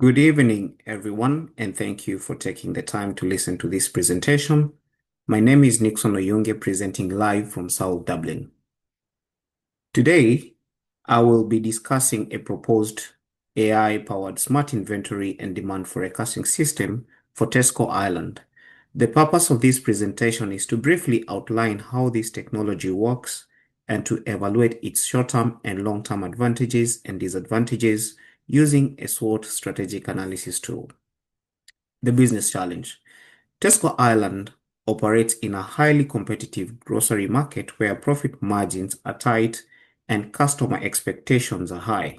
Good evening, everyone, and thank you for taking the time to listen to this presentation. My name is Nixon Oyunge, presenting live from South Dublin. Today, I will be discussing a proposed AI-powered smart inventory and demand forecasting system for Tesco Ireland. The purpose of this presentation is to briefly outline how this technology works and to evaluate its short-term and long-term advantages and disadvantages using a SWOT strategic analysis tool. The business challenge. Tesco Ireland operates in a highly competitive grocery market where profit margins are tight and customer expectations are high.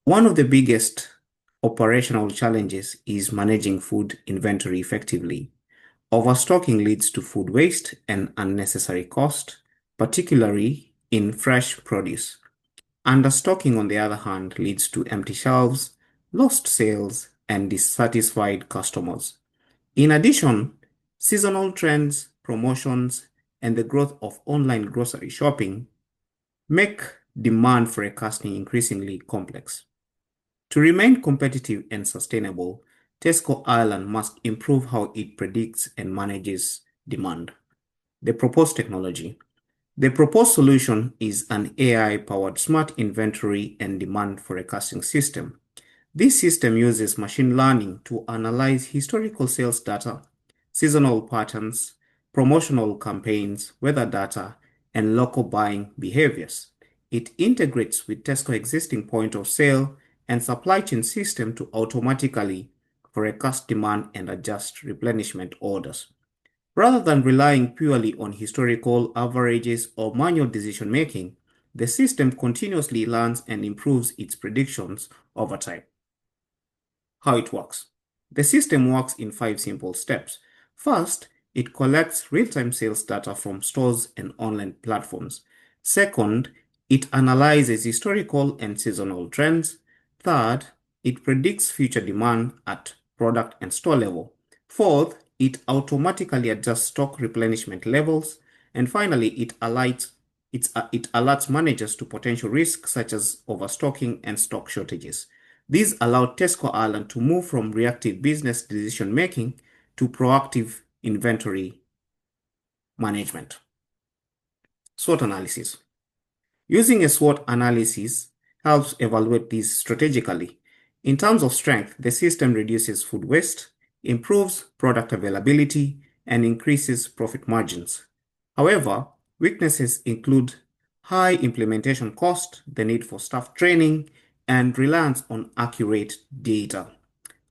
One of the biggest operational challenges is managing food inventory effectively. Overstocking leads to food waste and unnecessary cost, particularly in fresh produce. Understocking, on the other hand, leads to empty shelves, lost sales, and dissatisfied customers. In addition, seasonal trends, promotions, and the growth of online grocery shopping make demand forecasting increasingly complex. To remain competitive and sustainable, Tesco Ireland must improve how it predicts and manages demand. The proposed technology. The proposed solution is an AI-powered smart inventory and demand forecasting system. This system uses machine learning to analyze historical sales data, seasonal patterns, promotional campaigns, weather data, and local buying behaviors. It integrates with Tesco existing point of sale and supply chain system to automatically forecast demand and adjust replenishment orders. Rather than relying purely on historical averages or manual decision-making, the system continuously learns and improves its predictions over time. How it works. The system works in 5 simple steps. First, it collects real-time sales data from stores and online platforms. Second, it analyzes historical and seasonal trends. Third, it predicts future demand at product and store level. Fourth, it automatically adjusts stock replenishment levels. And finally, it alerts managers to potential risks such as overstocking and stock shortages. These allow Tesco Ireland to move from reactive business decision-making to proactive inventory management. SWOT analysis. Using a SWOT analysis helps evaluate these strategically. In terms of strength, the system reduces food waste, improves product availability, and increases profit margins. However, weaknesses include high implementation cost, the need for staff training, and reliance on accurate data.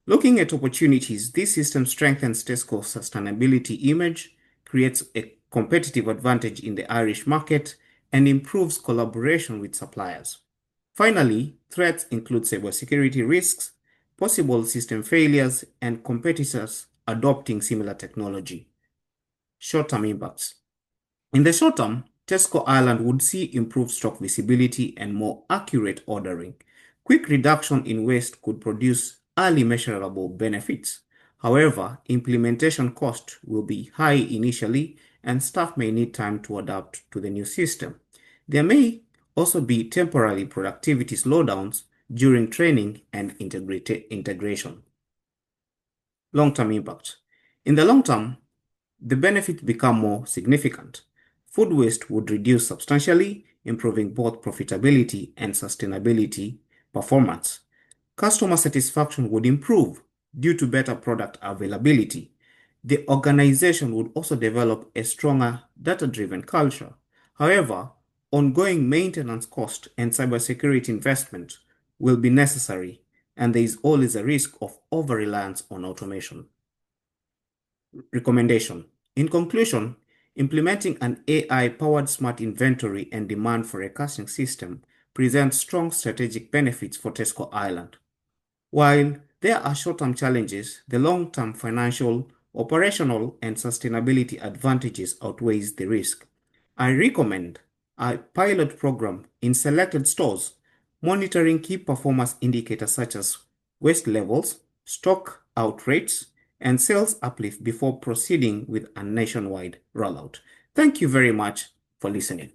Looking at opportunities, this system strengthens Tesco's sustainability image, creates a competitive advantage in the Irish market, and improves collaboration with suppliers. Finally, threats include cybersecurity risks, possible system failures, and competitors adopting similar technology. Short-term impacts. In the short term, Tesco Ireland would see improved stock visibility and more accurate ordering. Quick reduction in waste could produce early measurable benefits. However, implementation cost will be high initially, and staff may need time to adapt to the new system. There may also be temporary productivity slowdowns during training and integration. Long-term impact. In the long term, the benefits become more significant. Food waste would reduce substantially, improving both profitability and sustainability performance. Customer satisfaction would improve due to better product availability. The organization would also develop a stronger data-driven culture. However, ongoing maintenance cost and cybersecurity investment will be necessary, and there is always a risk of over-reliance on automation. Recommendation. In conclusion, implementing an AI-powered smart inventory and demand forecasting system presents strong strategic benefits for Tesco Ireland. While there are short-term challenges, the long-term financial, operational, and sustainability advantages outweighs the risk. I recommend a pilot program in selected stores, monitoring key performance indicators such as waste levels, stock out rates, and sales uplift before proceeding with a nationwide rollout. Thank you very much for listening.